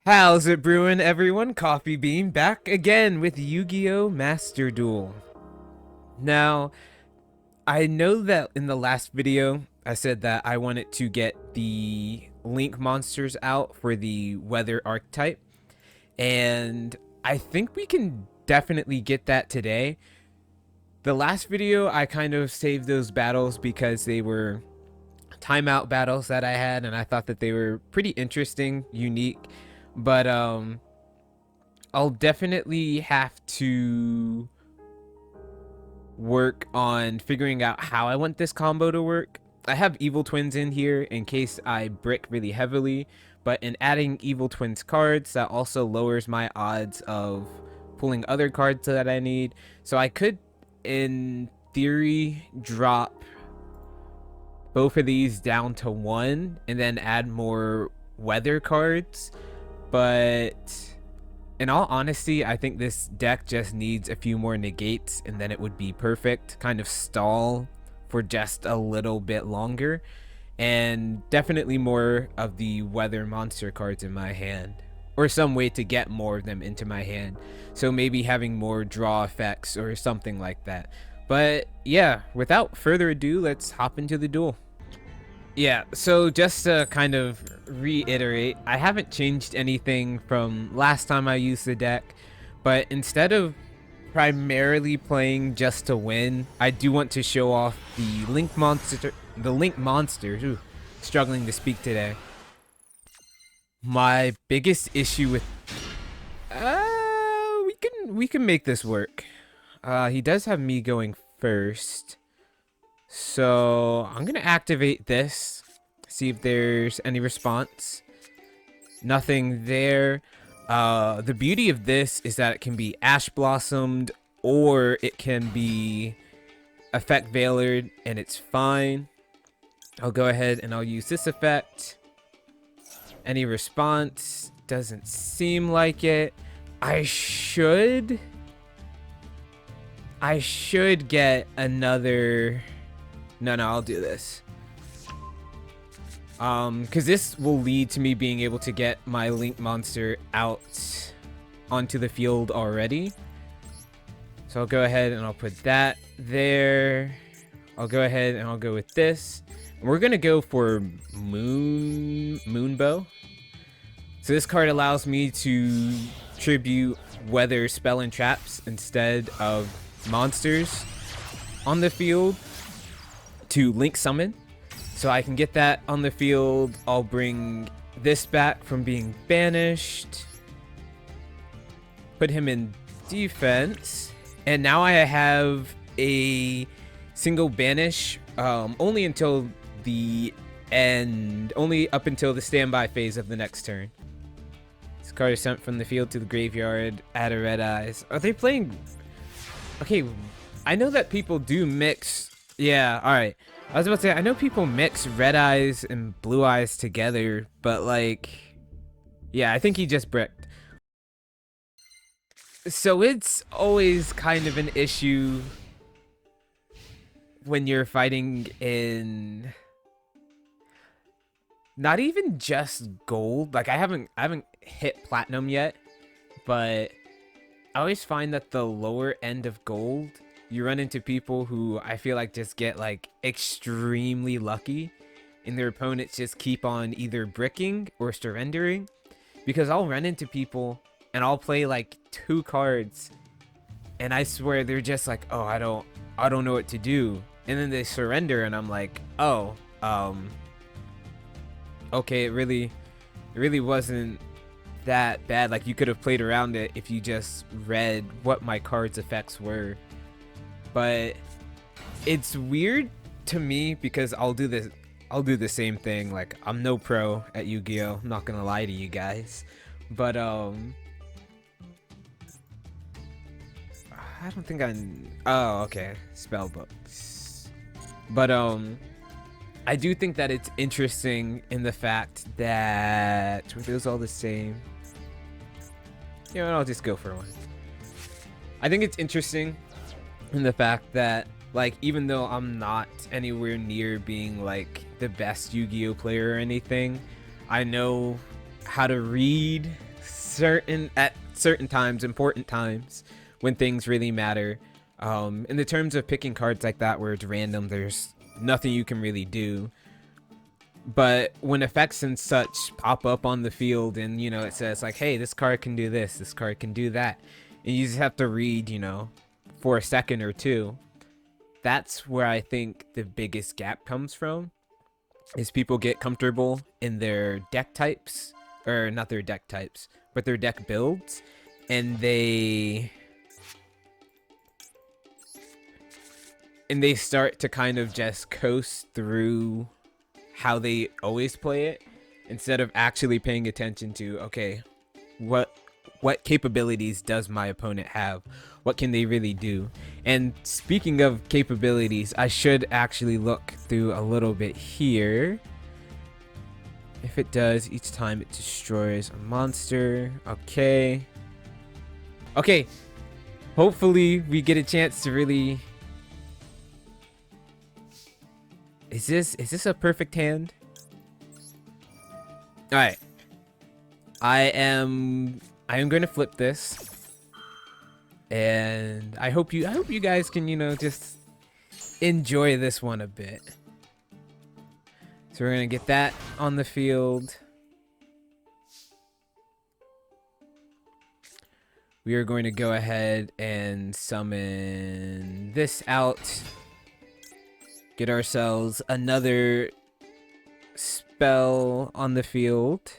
How's it brewing, everyone? Coffee Bean back again with Yu-Gi-Oh! Master Duel. Now, I know that in the last video, I said that I wanted to get the Link monsters out for the Weather Archetype, and I think we can definitely get that today. The last video, I kind of saved those battles because they were timeout battles that I had, and I thought that they were pretty interesting, unique, but I'll definitely have to work on figuring out how I want this combo to work. I have Evil Twins in here in case I brick really heavily, but in adding Evil Twins cards, that also lowers my odds of pulling other cards that I need. So I could, in theory, drop both of these down to 1 and then add more weather cards, but in all honesty, I think this deck just needs a few more negates and then it would be perfect. Kind of stall for just a little bit longer, and definitely more of the weather monster cards in my hand, or some way to get more of them into my hand. So maybe having more draw effects or something like that. But yeah, without further ado, let's hop into the duel. Yeah, so just to kind of reiterate, I haven't changed anything from last time I used the deck, but instead of primarily playing just to win, I do want to show off the Link monsters. Ooh, struggling to speak today. My biggest issue with we can make this work. He does have me going first. So I'm gonna activate this, see if there's any response. Nothing there. The beauty of this is that it can be Ash Blossomed or it can be Effect Veilered, and it's fine. I'll go ahead and I'll use this effect. Any response? Doesn't seem like it. I should get another... No, I'll do this. Because this will lead to me being able to get my Link monster out onto the field already. So I'll go ahead and I'll put that there. I'll go ahead and I'll go with this. And we're gonna go for Moonbow. So this card allows me to tribute weather spell and traps instead of monsters on the field to Link summon. So I can get that on the field. I'll bring this back from being banished. Put him in defense. And now I have a single banish only until the end. Only up until the standby phase of the next turn. This card is sent from the field to the graveyard. Add a red eyes. Are they playing... Okay, I know that people do mix... Yeah, alright. I was about to say, I know people mix red eyes and blue eyes together, but like... Yeah, I think he just bricked. So it's always kind of an issue when you're fighting in... Not even just gold. Like, I haven't hit platinum yet, but I always find that the lower end of gold, you run into people who I feel like just get like extremely lucky and their opponents just keep on either bricking or surrendering, because I'll run into people and I'll play like 2 cards and I swear they're just like, oh, I don't know what to do, and then they surrender and I'm like, oh, okay, it really wasn't that bad. Like, you could have played around it if you just read what my card's effects were. But it's weird to me because I'll do the same thing. Like, I'm no pro at Yu-Gi-Oh! I'm not gonna lie to you guys, but I don't think oh, okay, spell books. But I do think that it's interesting in the fact that were those all the same? You know, I'll just go for one. I think it's interesting in the fact that, like, even though I'm not anywhere near being like the best Yu-Gi-Oh player or anything, I know how to read at certain times, important times, when things really matter. In the terms of picking cards like that where it's random, there's nothing you can really do. But when effects and such pop up on the field and, you know, it says like, hey, this card can do this card can do that, and you just have to read, you know, for a second or two, that's where I think the biggest gap comes from, is people get comfortable in their deck types, or not their deck types, but their deck builds, and they start to kind of just coast through how they always play it, instead of actually paying attention to, okay, what capabilities does my opponent have? What can they really do? And speaking of capabilities, I should actually look through a little bit here. If it does, each time it destroys a monster. Okay. Okay. Hopefully we get a chance to really... Is this a perfect hand? All right. I am going to flip this, and I hope you guys can, you know, just enjoy this one a bit. So we're going to get that on the field. We are going to go ahead and summon this out. Get ourselves another spell on the field.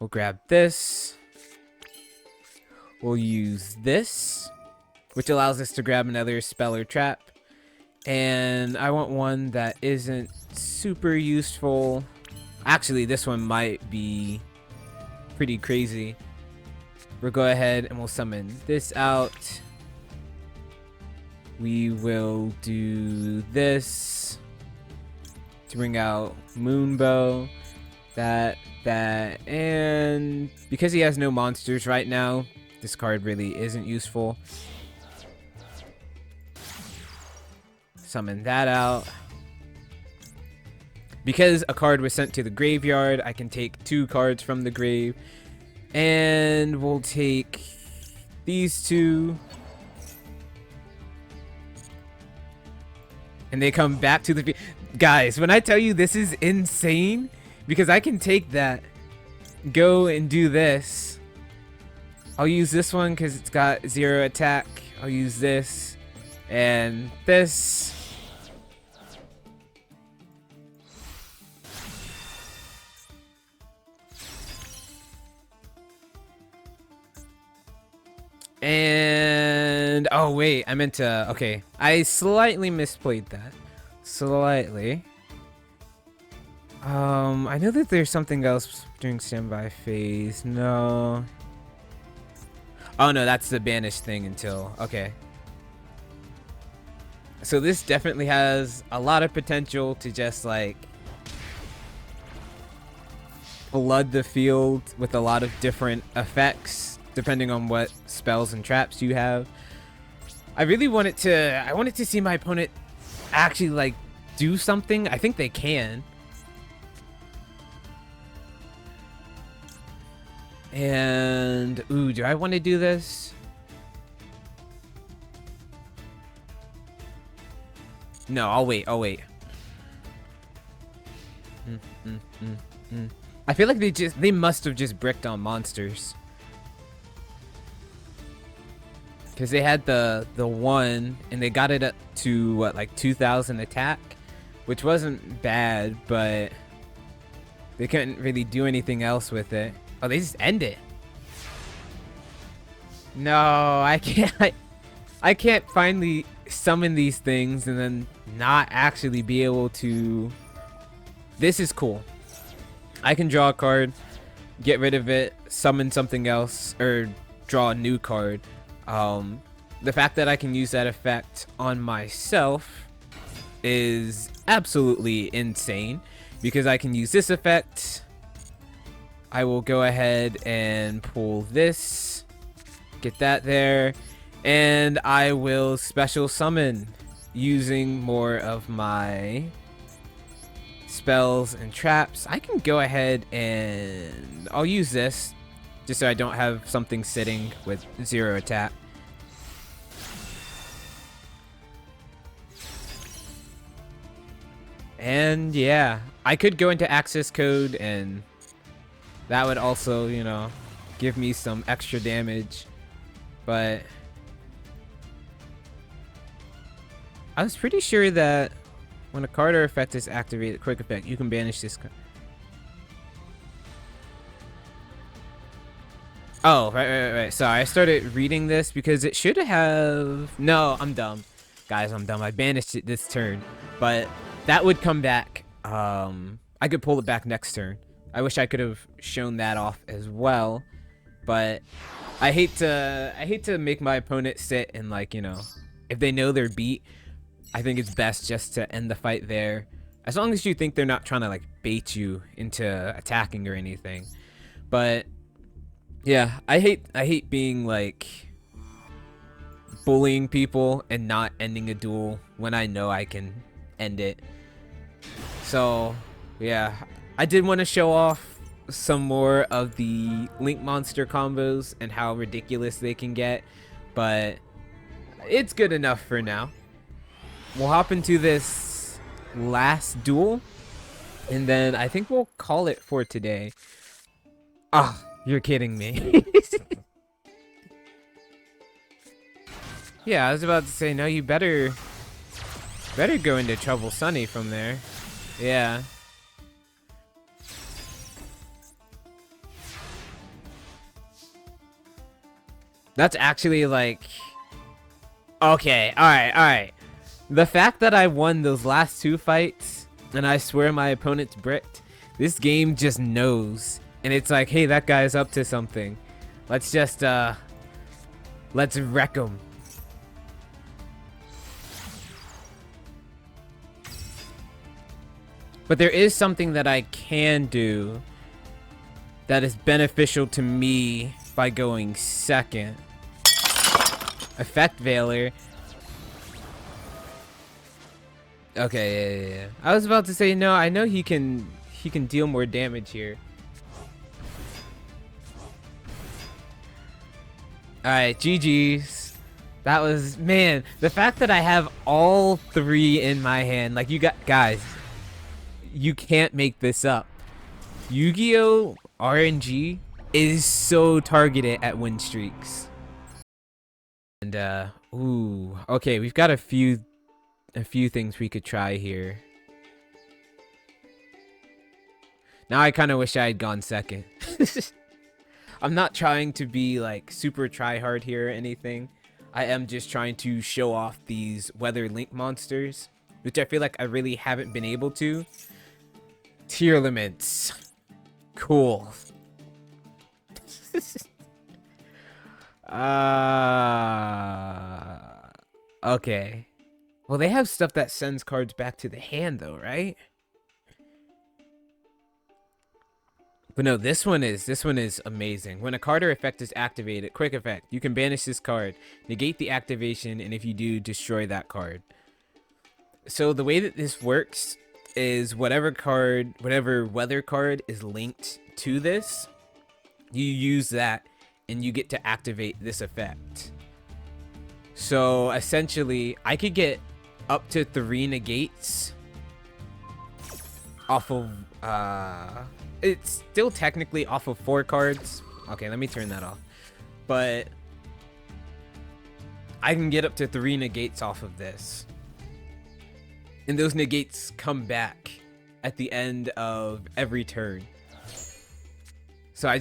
We'll grab this. We'll use this, which allows us to grab another spell or trap. And I want one that isn't super useful. Actually, this one might be pretty crazy. We'll go ahead and we'll summon this out. We will do this to bring out Moonbow. That, and because he has no monsters right now, this card really isn't useful. Summon that out. Because a card was sent to the graveyard, I can take 2 cards from the grave. And we'll take these 2. And they come back to the... Guys, when I tell you this is insane, because I can take that, go and do this. I'll use this one because it's got 0 attack. I'll use this and this. And oh wait, I meant to, okay, I slightly misplayed that. Slightly. I know that there's something else during standby phase. No. Oh no, that's the banish thing until, okay. So this definitely has a lot of potential to just like flood the field with a lot of different effects depending on what spells and traps you have. I really wanted to see my opponent actually like do something. I think they can. And ooh, do I want to do this? No, I'll wait. I feel like they must have just bricked on monsters. Because they had the 1 and they got it up to what, like 2,000 attack, which wasn't bad, but they couldn't really do anything else with it. Oh, they just end it. No, I can't. I can't finally summon these things and then not actually be able to. This is cool. I can draw a card, get rid of it, summon something else, or draw a new card. The fact that I can use that effect on myself is absolutely insane, because I can use this effect. I will go ahead and pull this, get that there, and I will special summon using more of my spells and traps. I can go ahead and I'll use this just so I don't have something sitting with 0 attack. And yeah, I could go into access code and that would also, you know, give me some extra damage. But I was pretty sure that when a card or effect is activated, quick effect, you can banish this card. Oh, right. Sorry, I started reading this because it should have... No, I'm dumb. Guys, I'm dumb. I banished it this turn. But that would come back. I could pull it back next turn. I wish I could have shown that off as well. But I hate to make my opponent sit and, like, you know, if they know they're beat, I think it's best just to end the fight there. As long as you think they're not trying to, like, bait you into attacking or anything. But yeah, I hate being like bullying people and not ending a duel when I know I can end it. So yeah, I did want to show off some more of the Link monster combos and how ridiculous they can get, but it's good enough for now. We'll hop into this last duel and then I think we'll call it for today. Ah, you're kidding me. Yeah, I was about to say, no, you better go into Trouble Sunny from there. Yeah. That's actually like... Okay, alright. The fact that I won those last 2 fights, and I swear my opponent's bricked, this game just knows. And it's like, hey, that guy's up to something. Let's just, let's wreck him. But there is something that I can do that is beneficial to me by going second. Effect Veiler. Okay, yeah. I was about to say, no, I know he can deal more damage here. Alright, GG's. That was, man, the fact that I have all 3 in my hand, like, you got, guys, you can't make this up. Yu-Gi-Oh! RNG is so targeted at win streaks. And, ooh, okay, we've got a few things we could try here. Now I kind of wish I had gone second. I'm not trying to be like super try hard here or anything. I am just trying to show off these weather link monsters, which I feel like I really haven't been able to. Tearlaments. Cool. Okay. Well, they have stuff that sends cards back to the hand though, right? But no, this one is amazing. When a card or effect is activated, quick effect, you can banish this card, negate the activation, and if you do, destroy that card. So the way that this works is whatever weather card is linked to this, you use that and you get to activate this effect. So essentially, I could get up to 3 negates off of it's still technically off of 4 cards. Okay, let me turn that off. But I can get up to 3 negates off of this. And those negates come back at the end of every turn. So I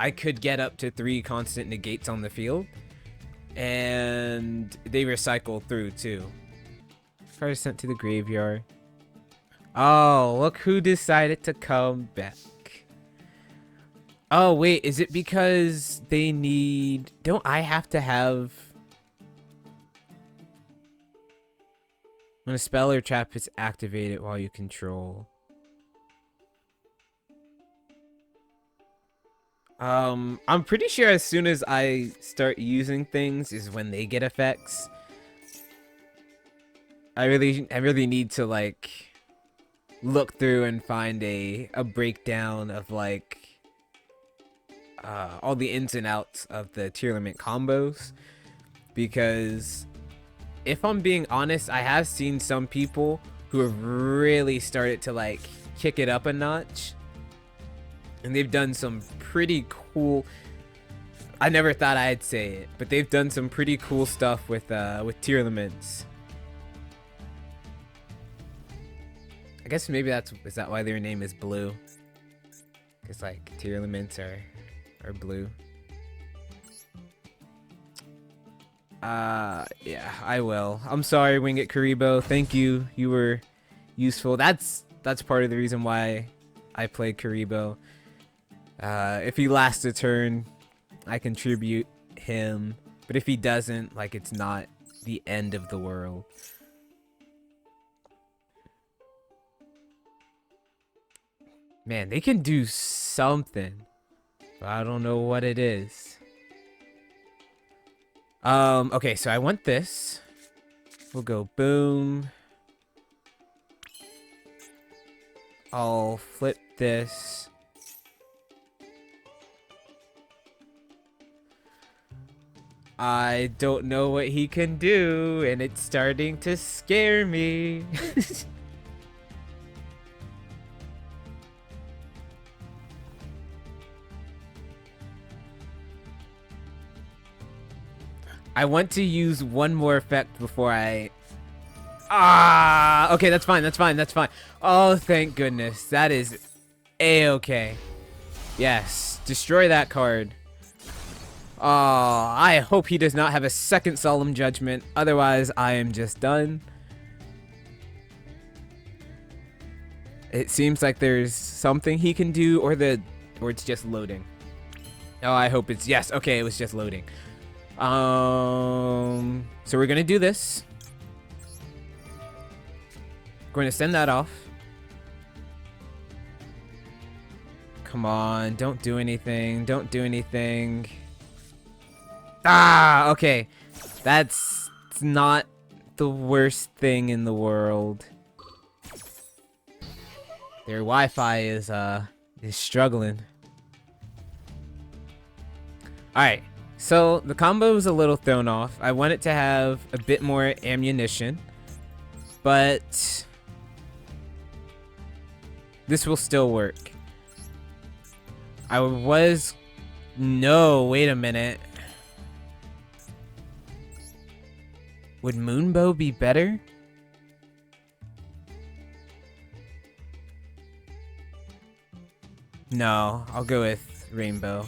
could get up to 3 constant negates on the field. And they recycle through too. Card is sent to the graveyard. Oh, look who decided to come back. Oh, wait, is it because they need... Don't I have to have... When a spell or trap is activated while you control. I'm pretty sure as soon as I start using things is when they get effects. I really need to, like... look through and find a breakdown of like all the ins and outs of the Tearlament combos, because if I'm being honest, I have seen some people who have really started to like kick it up a notch, and they've done some pretty cool. I never thought I'd say it, but they've done some pretty cool stuff with Tearlaments. I guess maybe is that why their name is Blue? Because like Tearlaments are blue. Yeah, I will. I'm sorry, Winged Karibo. Thank you. You were useful. That's part of the reason why I played Karibo. If he lasts a turn, I contribute him. But if he doesn't, like, it's not the end of the world. Man, they can do something, but I don't know what it is. Okay, so I want this. We'll go boom. I'll flip this. I don't know what he can do, and it's starting to scare me. I want to use one more effect before I... okay, that's fine, that's fine, that's fine. Oh, thank goodness. That is A-okay. Yes, destroy that card. Oh, I hope he does not have a second Solemn Judgment. Otherwise, I am just done. It seems like there's something he can do, or it's just loading. Oh, I hope it's... Yes, okay, it was just loading. So we're gonna do this. Going to send that off. Come on, don't do anything. Don't do anything. Ah, okay. That's not the worst thing in the world. Their Wi-Fi is struggling. Alright. So, the combo is a little thrown off. I want it to have a bit more ammunition. But this will still work. No, wait a minute. Would Moonbow be better? No, I'll go with Rainbow.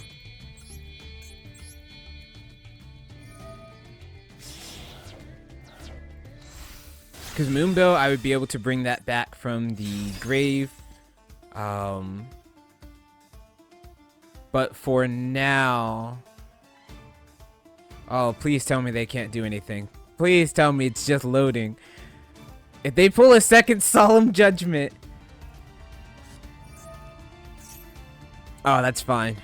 Because Moonbow, I would be able to bring that back from the grave. But for now... Oh, please tell me they can't do anything. Please tell me it's just loading. If they pull a second Solemn Judgment... Oh, that's fine.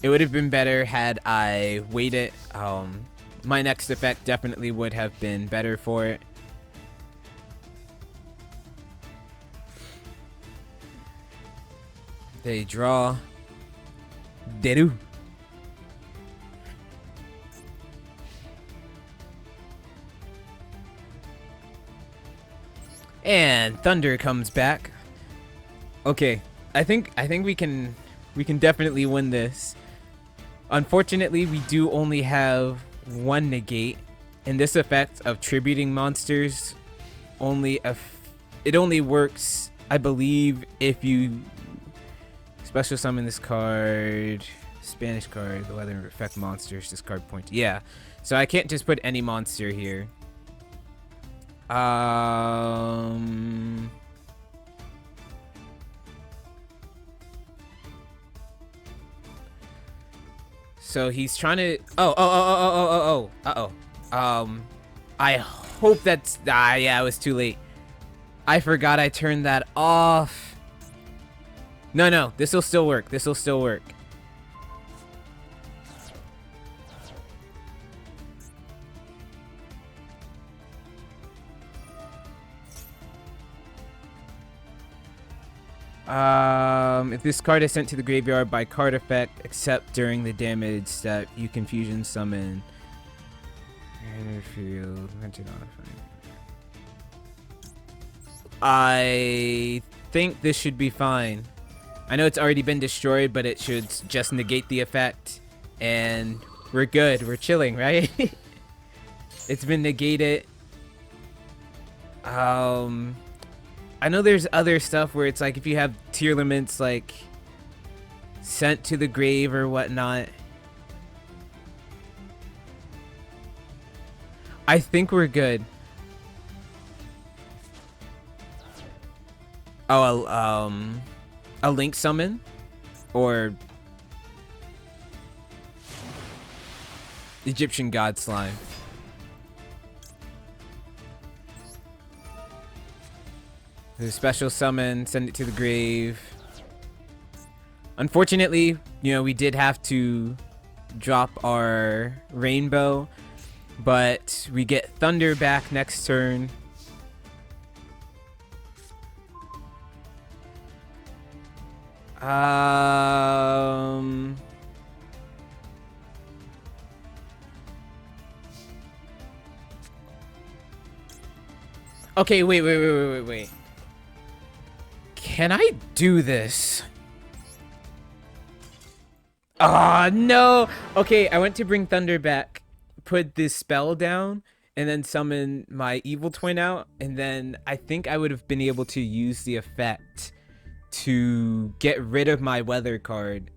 It would have been better had I waited. My next effect definitely would have been better for it. They draw. Deru. And Thunder comes back. Okay, I think we can definitely win this. Unfortunately, we do only have one negate, and this effect of tributing monsters it only works, I believe, if you special summon this card, Spanish card, the weather affect monsters, discard point. Yeah, so I can't just put any monster here. So he's trying to... I hope that's... yeah, it was too late. I forgot I turned that off. No, this will still work. This will still work. If this card is sent to the graveyard by card effect, except during the damage that you can fusion summon. Field. I think this should be fine. I know it's already been destroyed, but it should just negate the effect. And we're good. We're chilling, right? It's been negated. I know there's other stuff where it's like if you have Tearlaments like sent to the grave or whatnot. I think we're good. Oh, a link summon or Egyptian god slime. There's a special summon, send it to the grave. Unfortunately, you know, we did have to drop our rainbow, but we get thunder back next turn. Okay, wait. Can I do this? Ah, no. Okay, I went to bring thunder back, put this spell down, and then summon my evil twin out, and then I think I would have been able to use the effect to get rid of my weather card.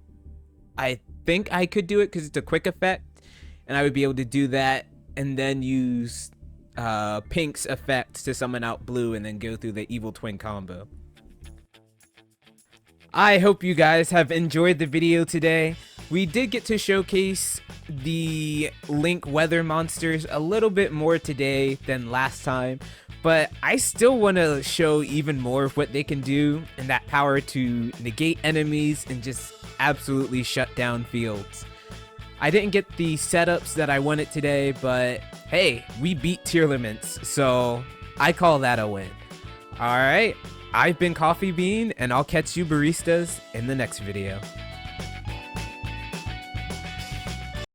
I think I could do it because it's a quick effect, and I would be able to do that and then use Pink's effect to summon out blue and then go through the evil twin combo. I hope you guys have enjoyed the video today. We did get to showcase the Link weather monsters a little bit more today than last time, but I still want to show even more of what they can do and that power to negate enemies and just absolutely shut down fields. I didn't get the setups that I wanted today, but hey, we beat Tearlaments, so I call that a win. Alright, I've been Coffee Bean, and I'll catch you baristas in the next video.